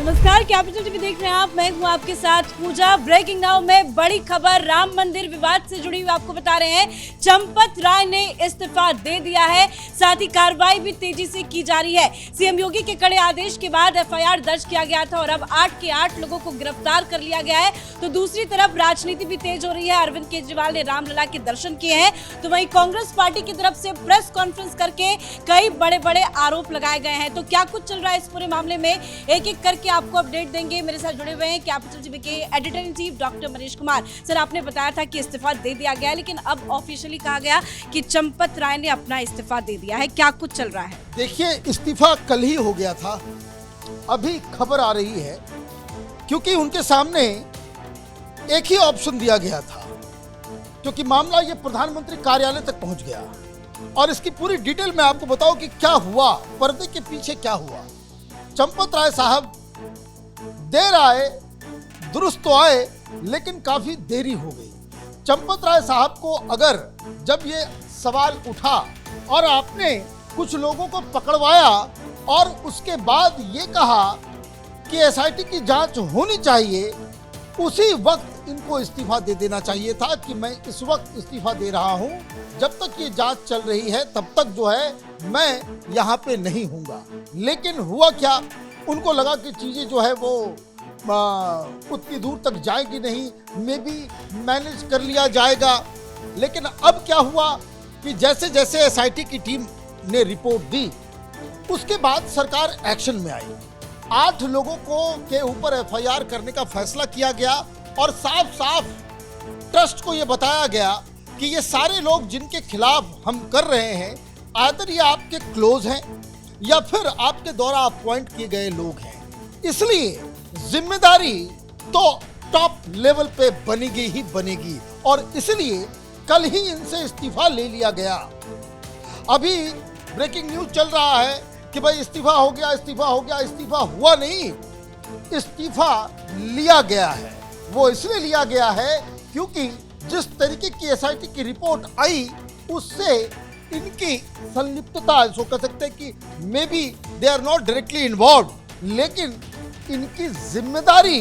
नमस्कार, capital TV देख रहे हैं आप। मैं हूं आपके साथ पूजा। ब्रेकिंग नाउ में बड़ी खबर राम मंदिर विवाद से जुड़ी हुई आपको बता रहे हैं। चंपत राय ने इस्तीफा दे दिया है, साथ ही कार्रवाई भी तेजी से की जा रही है। सीएम योगी के कड़े आदेश के बाद एफआईआर दर्ज किया गया था और अब 8 के 8 लोगों को गिरफ्तार कर लिया गया है। तो दूसरी तरफ राजनीति भी तेज हो रही है। अरविंद केजरीवाल ने रामलला के दर्शन किए हैं, तो वहीं कांग्रेस पार्टी की तरफ से प्रेस कॉन्फ्रेंस करके कई बड़े बड़े आरोप लगाए गए हैं। तो क्या कुछ चल रहा है इस पूरे मामले में, एक एक करके आपको अपडेट देंगे। मेरे साथ जुड़े हुए हैं कैपिटल टीवी के editor in chief doctor Manish Kumar. Sir, आपने बताया था कि इस्तीफा दे दिया गया है, लेकिन अब ऑफिशियली कहा गया कि चंपत राय ने अपना इस्तीफा दे दिया है। क्या कुछ चल रहा है? देखिए, इस्तीफा कल ही हो गया था। अभी खबर आ रही है क्योंकि उनके सामने एक ही ऑप्शन दिया गया था, क्योंकि मामला ये प्रधानमंत्री कार्यालय तक पहुंच गया। और इसकी पूरी डिटेल मैं आपको बताऊं कि क्या हुआ, पर्दे के पीछे क्या हुआ। चंपत राय साहब देर आए, दुरुस्त तो आए, लेकिन काफी देरी हो गई। चंपत राय साहब को अगर जब ये सवाल उठा और आपने कुछ लोगों को पकड़वाया और उसके बाद ये कहा कि एसआईटी की जांच होनी चाहिए, उसी वक्त इनको इस्तीफा दे देना चाहिए था कि मैं इस वक्त इस्तीफा दे रहा हूं, जब तक ये जांच चल रही है तब तक जो है मैं यहाँ पे नहीं हूँगा। लेकिन हुआ क्या, उनको लगा कि चीज़ें जो है वो उतनी दूर तक जाएगी नहीं, मे बी मैनेज कर लिया जाएगा। लेकिन अब क्या हुआ कि जैसे जैसे एसआईटी की टीम ने रिपोर्ट दी, उसके बाद सरकार एक्शन में आई। 8 लोगों को के ऊपर एफआईआर करने का फैसला किया गया और साफ साफ ट्रस्ट को यह बताया गया कि ये सारे लोग जिनके खिलाफ हम कर रहे हैं, आदर ये आपके क्लोज हैं या फिर आपके द्वारा अपॉइंट किए गए लोग हैं। इसलिए जिम्मेदारी तो टॉप लेवल पे बनेगी ही बनेगी और इसलिए कल ही इनसे इस्तीफा ले लिया गया। अभी ब्रेकिंग न्यूज चल रहा है कि भाई इस्तीफा हो गया, इस्तीफा हो गया। इस्तीफा हुआ नहीं, इस्तीफा लिया गया है। वो इसलिए लिया गया है क्योंकि जिस तरीके की एसआईटी की रिपोर्ट आई, उससे इनकी संलिप्तता, इसको कह सकते हैं कि maybe they are not directly involve, लेकिन इनकी जिम्मेदारी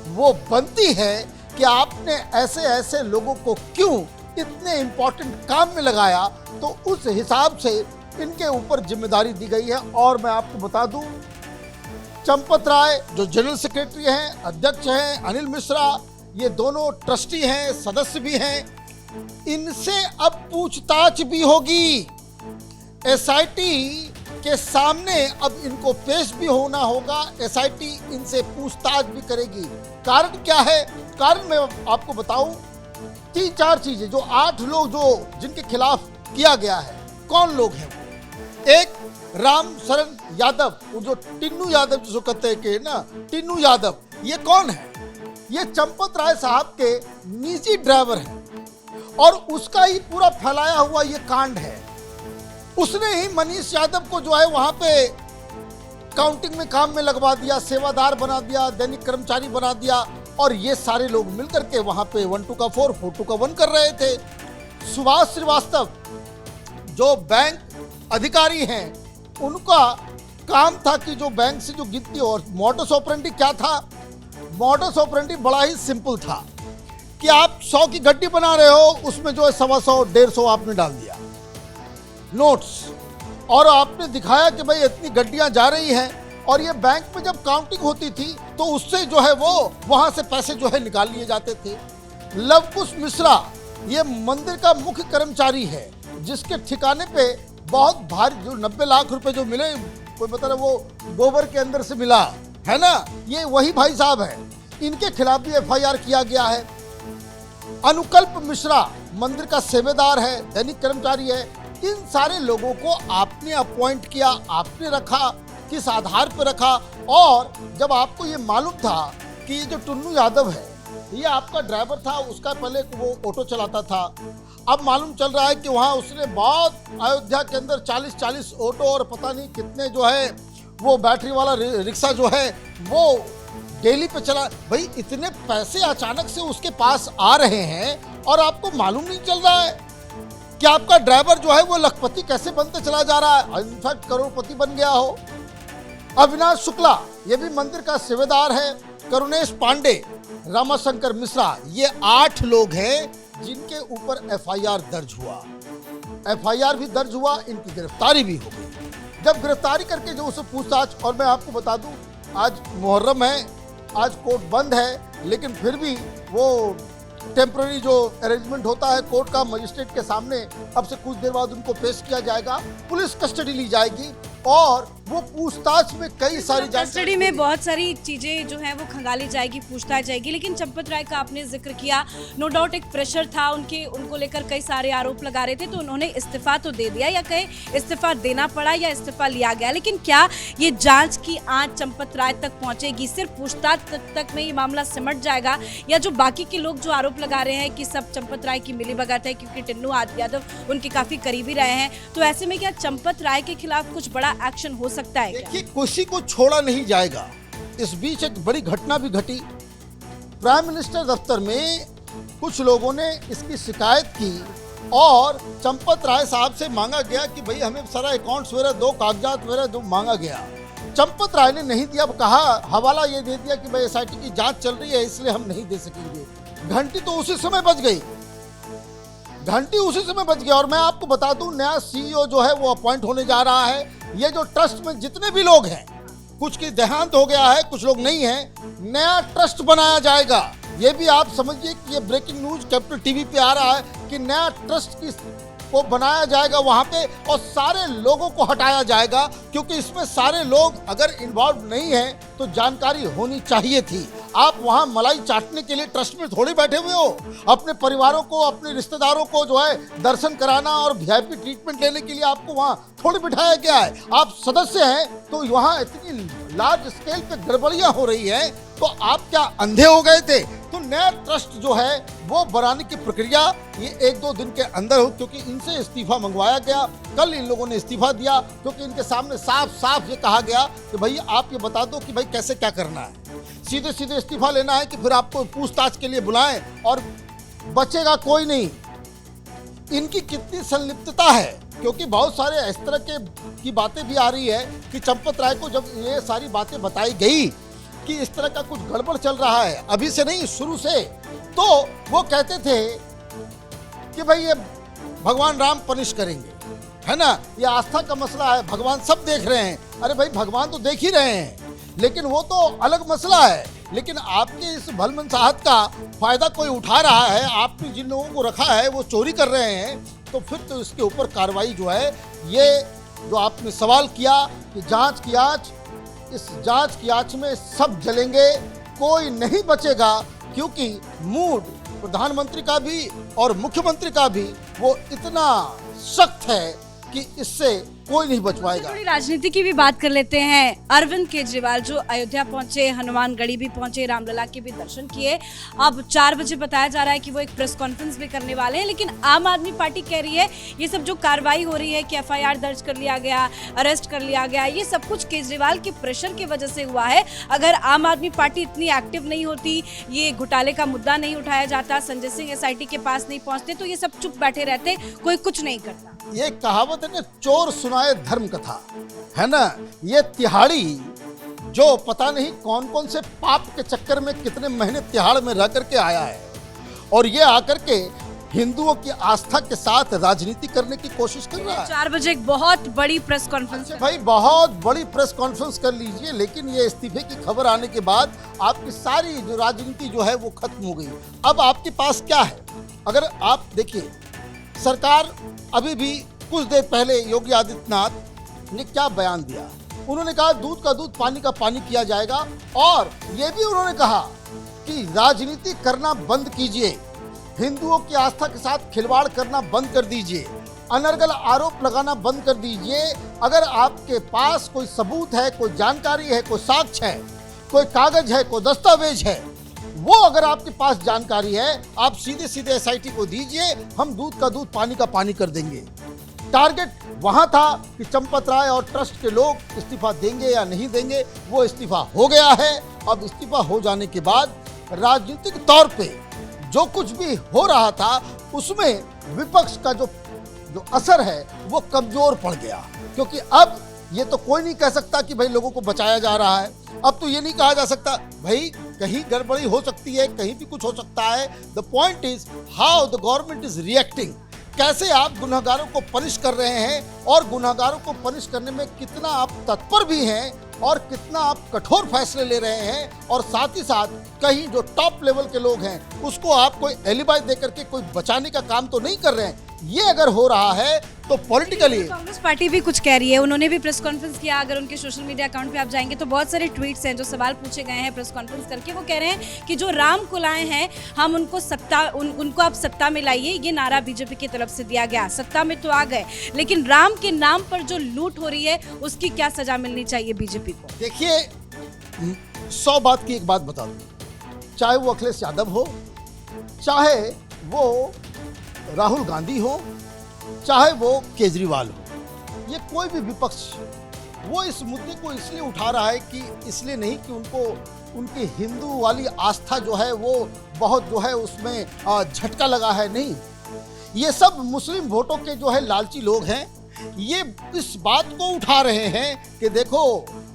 वो बनती है कि आपने ऐसे ऐसे लोगों को क्यों इतने इंपॉर्टेंट काम में लगाया, तो उस हिसाब से इनके ऊपर जिम्मेदारी दी गई है। और मैं आपको बता दूं, चंपत राय जो जनरल सेक्रेटरी हैं, अध्यक्ष हैं, अनिल मिश्रा ये दोनों ट्रस्टी हैं, सदस्य भी हैं, इनसे अब पूछताछ भी होगी। एसआईटी के सामने अब इनको पेश भी होना होगा। एसआईटी इनसे पूछताछ भी करेगी। कारण क्या है? कारण मैं आपको बताऊं, 3-4 चीजें। जो 8 लोग जो जिनके खिलाफ किया गया है, कौन लोग हैं? एक राम शरण यादव, वो जो टिन्नू यादव जिसको कहते हैं कि ना, टिन्नू यादव, ये कौन है? ये चंपत राय साहब के निजी ड्राइवर हैं और उसका ही पूरा फैलाया हुआ ये कांड है। उसने ही मनीष यादव को जो है वहां पे काउंटिंग में काम में लगवा दिया, सेवादार बना दिया, दैनिक कर्मचारी बना दिया और ये सारे लोग मिलकर के वहां पे 1-2 का 4, 4-2 का 1 कर रहे थे। सुभाष श्रीवास्तव जो बैंक अधिकारी हैं, उनका काम था कि जो बैंक से जो गिनती, और मोडस ऑपरेंडी क्या था? मोडस ऑपरेंडी बड़ा ही सिंपल था कि आप 100 की गड्डी बना रहे हो, उसमें जो है 125, 150 आपने डाल दिया नोट्स, और आपने दिखाया कि भाई इतनी गड्डियां जा रही हैं। और ये बैंक में जब काउंटिंग होती थी तो उससे जो है वो वहां से पैसे जो है निकाल लिए जाते थे। लवकुश मिश्रा ये मंदिर का मुख्य कर्मचारी है, जिसके ठिकाने पे बहुत भारी जो 90 लाख रुपए जो मिले, कोई मतलब वो गोबर के अंदर से मिला है ना, ये वही भाई साहब है। इनके खिलाफ भी एफआईआर किया गया है। अनुकल्प मिश्रा मंदिर का सेवेदार है, दैनिक कर्मचारी है। इन सारे लोगों को आपने अपॉइंट किया, आपने रखा, किस आधार पर रखा? और जब आपको ये मालूम था कि ये जो टुन्नू यादव है ये आपका ड्राइवर था, उसका पहले वो ऑटो चलाता था, अब मालूम चल रहा है कि वहाँ उसने बहुत अयोध्या के अंदर 40-40 ऑटो और पता नहीं कितने जो है वो बैटरी वाला रिक्शा जो है वो डेली पे चला। भाई इतने पैसे अचानक से उसके पास आ रहे हैं और आपको मालूम नहीं चल रहा है कि आपका ड्राइवर जो है वो लखपति कैसे बनते चला जा रहा है, इनफैक्ट करोड़पति बन गया हो। अविनाश शुक्ला ये भी मंदिर का सेवेदार है, करुणेश पांडे, रामाशंकर मिश्रा, ये 8 लोग हैं जिनके ऊपर एफआईआर दर्ज हुआ। एफआईआर भी दर्ज हुआ, इनकी गिरफ्तारी भी हो गई। जब गिरफ्तारी करके जो उसे पूछताछ, और मैं आपको बता दूं आज मुहर्रम है, आज कोर्ट बंद है, लेकिन फिर भी वो टेम्पररी जो अरेंजमेंट होता है कोर्ट का, मजिस्ट्रेट के सामने अब से कुछ देर बाद उनको पेश किया जाएगा, पुलिस कस्टडी ली जाएगी और वो पूछताछ में कई सारी कस्टडी में बहुत सारी चीजें जो है वो खंगाली जाएगी, पूछताछ जाएगी। लेकिन चंपत राय का आपने जिक्र किया, नो डाउट एक प्रेशर था उनको लेकर, कई सारे आरोप लगा रहे थे, तो उन्होंने इस्तीफा तो दे दिया, या कहे इस्तीफा देना पड़ा या इस्तीफा लिया गया। लेकिन क्या ये जांच की आंच चंपत राय तक पहुंचेगी? सिर्फ पूछताछ तक में ये मामला सिमट जाएगा, या जो बाकी के लोग जो आरोप लगा रहे हैं कि सब चंपत राय की मिलीभगत है, क्योंकि टिन्नू यादव उनके काफी करीबी रहे हैं, तो ऐसे में क्या चंपत राय के खिलाफ कुछ बड़ा एक्शन हो सकता है? देखिए, किसी को छोड़ा नहीं जाएगा। इस बीच एक बड़ी घटना भी घटी। प्राइम मिनिस्टर दफ्तर में कुछ लोगों ने इसकी शिकायत की और चंपत राय साहब से मांगा गया कि भाई हमें सारा अकाउंट्स वगैरह दो, कागजात वगैरह जो मांगा गया। चंपत राय ने नहीं दिया, कहा हवाला ये दे दिया कि भाई एसआईटी की जांच चल रही है इसलिए हम नहीं दे सकेंगे। घंटी तो उसी समय बज गई, घंटी उसी समय बज गई। और मैं आपको बता दूं, नया सीईओ जो है वो अपॉइंट होने जा रहा है। ये जो ट्रस्ट में जितने भी लोग हैं, कुछ की देहांत हो गया है, कुछ लोग नहीं हैं, नया ट्रस्ट बनाया जाएगा। ये भी आप समझिए कि ये ब्रेकिंग न्यूज कैपिटल टीवी पे आ रहा है कि नया ट्रस्ट को बनाया जाएगा वहां पे, और सारे लोगों को हटाया जाएगा, क्योंकि इसमें सारे लोग अगर इन्वॉल्व नहीं हैं तो जानकारी होनी चाहिए थी। आप वहां मलाई चाटने के लिए ट्रस्ट में थोड़ी बैठे हुए हो। अपने परिवारों को, अपने रिश्तेदारों को जो है दर्शन कराना और वीआईपी ट्रीटमेंट लेने के लिए आपको वहां थोड़ी बिठाया गया है। आप सदस्य हैं तो वहां इतनी लार्ज स्केल पे गड़बड़ियां हो रही है, तो आप क्या अंधे हो गए थे? तो नया ट्रस्ट जो है वो बनाने की प्रक्रिया ये 1-2 दिन के अंदर हो, क्योंकि इनसे इस्तीफा मंगवाया गया। कल इन लोगों ने इस्तीफा दिया, क्योंकि इनके सामने साफ साफ ये कहा गया कि भाई आप ये बता दो कि भाई कैसे क्या करना है। सीधे सीधे इस्तीफा लेना है कि फिर आपको पूछताछ के लिए बुलाएं और बचेगा कोई नहीं। इनकी कितनी संलिप्तता है, क्योंकि बहुत सारे इस तरह की बातें भी आ रही है कि चंपत राय को जब ये सारी बातें बताई गई कि इस तरह का कुछ गड़बड़ चल रहा है, अभी से नहीं शुरू से, तो वो कहते थे कि भाई ये भगवान राम पनिश करेंगे, है ना, ये आस्था का मसला है, भगवान सब देख रहे हैं। अरे भाई भगवान तो देख ही रहे हैं, लेकिन वो तो अलग मसला है। लेकिन आपके इस भलमनसाहत का फायदा कोई उठा रहा है, आपने जिन लोगों को रखा है वो चोरी कर रहे हैं, तो फिर तो इसके ऊपर कार्रवाई जो है, ये जो आपने सवाल किया कि जांच की आंच, इस जांच की आंच में सब जलेंगे, कोई नहीं बचेगा, क्योंकि मूड प्रधानमंत्री का भी और मुख्यमंत्री का भी वो इतना सख्त है कि इससे कोई नहीं बच पाएगा। थोड़ी राजनीति की भी बात कर लेते हैं। अरविंद केजरीवाल जो अयोध्या पहुंचे, हनुमानगढ़ी भी पहुंचे, रामलला के भी दर्शन किए। अब 4 बजे बताया जा रहा है कि वो एक प्रेस कॉन्फ्रेंस भी करने वाले हैं, लेकिन आम आदमी पार्टी कह रही है ये सब जो कार्रवाई हो रही है कि एफआईआर दर्ज कर लिया गया, अरेस्ट कर लिया गया, ये सब कुछ केजरीवाल के प्रेशर की वजह से हुआ है। अगर आम आदमी पार्टी इतनी एक्टिव नहीं होती, ये घोटाले का मुद्दा नहीं उठाया जाता, संजय सिंह एसआईटी के पास नहीं पहुंचते, तो ये सब चुप बैठे रहते, कोई कुछ नहीं करता। ये कहावत है ना, चोर सुनाए धर्म कथा, है ना। ये तिहाड़ी जो पता नहीं कौन कौन से पाप के चक्कर में कितने महीने तिहाड़ में रह करके आया है, और ये आकर के हिंदुओं की आस्था के साथ राजनीति करने की कोशिश कर रहा है। 4 बजे एक बहुत बड़ी प्रेस कॉन्फ्रेंस। भाई बहुत बड़ी प्रेस कॉन्फ्रेंस कर लीजिए, लेकिन ये इस्तीफे की खबर आने के बाद आपकी सारी जो राजनीति जो है वो खत्म हो गई। अब आपके पास क्या है? अगर आप देखिए, सरकार अभी भी कुछ देर पहले योगी आदित्यनाथ ने क्या बयान दिया, उन्होंने कहा दूध का दूध, पानी का पानी किया जाएगा, और ये भी उन्होंने कहा कि राजनीति करना बंद कीजिए, हिंदुओं की आस्था के साथ खिलवाड़ करना बंद कर दीजिए, अनर्गल आरोप लगाना बंद कर दीजिए। अगर आपके पास कोई सबूत है, कोई जानकारी है, कोई साक्ष्य है, कोई कागज है, कोई दस्तावेज है, वो अगर आपके पास जानकारी है, आप सीधे सीधे एसआईटी को दीजिए, हम दूध का दूध, पानी का पानी कर देंगे। टारगेट वहां था कि चंपत राय और ट्रस्ट के लोग इस्तीफा देंगे या नहीं देंगे, वो इस्तीफा हो गया है। अब इस्तीफा हो जाने के बाद राजनीतिक तौर पे जो कुछ भी हो रहा था उसमें विपक्ष का जो असर है वो कमजोर पड़ गया, क्योंकि अब ये तो कोई नहीं कह सकता कि भाई लोगों को बचाया जा रहा है। अब तो ये नहीं कहा जा सकता भाई कहीं गड़बड़ी हो सकती है, कहीं भी कुछ हो सकता है। The point is how the government is reacting. कैसे आप गुनहगारों को पनिश कर रहे हैं और गुनहगारों को पनिश करने में कितना आप तत्पर भी हैं और कितना आप कठोर फैसले ले रहे हैं, और साथ ही साथ कहीं जो टॉप लेवल के लोग हैं उसको आप कोई एलिबाई देकर के कोई बचाने का काम तो नहीं कर रहे हैं। ये अगर हो रहा है तो पॉलिटिकली कांग्रेस पार्टी भी कुछ कह रही है, उन्होंने भी प्रेस कॉन्फ्रेंस किया। अगर उनके सोशल मीडिया अकाउंट पे आप जाएंगे तो बहुत सारे ट्वीट्स हैं जो सवाल पूछे गए हैं प्रेस कॉन्फ्रेंस करके। वो कह रहे हैं कि जो राम को लाए हैं हम उनको उनको आप सत्ता में लाइए। ये नारा बीजेपी की तरफ से दिया गया। सत्ता में तो आ गए, लेकिन राम के नाम पर जो लूट हो रही है उसकी क्या सजा मिलनी चाहिए बीजेपी को? देखिए 100 बात की एक बात बता दूं, चाहे वो अखिलेश यादव हो, चाहे वो राहुल गांधी हो, चाहे वो केजरीवाल हो, ये कोई भी विपक्ष वो इस मुद्दे को इसलिए उठा रहा है कि इसलिए नहीं कि उनको उनकी हिंदू वाली आस्था जो है वो बहुत जो है उसमें झटका लगा है। नहीं, ये सब मुस्लिम वोटों के जो है लालची लोग हैं। ये इस बात को उठा रहे हैं कि देखो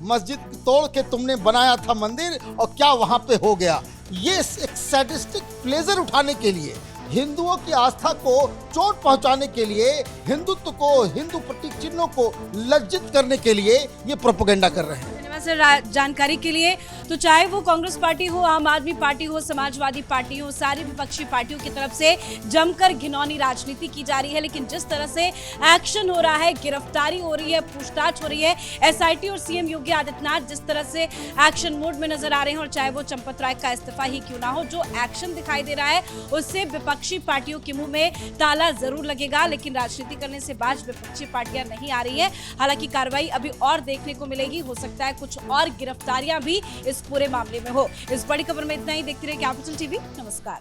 मस्जिद तोड़ के तुमने बनाया था मंदिर और क्या वहां पे हो गया। ये एक सैडिस्टिक प्लेजर उठाने के लिए, हिंदुओं की आस्था को चोट पहुंचाने के लिए, हिंदुत्व को, हिंदू प्रतीक चिन्हों को लज्जित करने के लिए ये प्रोपेगेंडा कर रहे हैं। सर जानकारी के लिए, तो चाहे वो कांग्रेस पार्टी हो, आम आदमी पार्टी हो, समाजवादी पार्टी हो, सारी विपक्षी पार्टियों की तरफ से जमकर घिनौनी राजनीति की जा रही है। लेकिन जिस तरह से एक्शन हो रहा है, गिरफ्तारी हो रही है, पूछताछ हो रही है, एसआईटी और सीएम योगी आदित्यनाथ जिस तरह से एक्शन मोड में नजर आ रहे हैं, और चाहे वो चंपत राय का इस्तीफा ही क्यों ना हो, जो एक्शन दिखाई दे रहा है उससे विपक्षी पार्टियों के मुंह में ताला जरूर लगेगा। लेकिन राजनीति करने से बाज विपक्षी पार्टियां नहीं आ रही है। हालांकि कार्रवाई अभी और देखने को मिलेगी, हो सकता है कुछ और गिरफ्तारियां भी इस पूरे मामले में हो। इस बड़ी खबर में इतना ही। देखते रहिए कैपिटल टीवी। नमस्कार।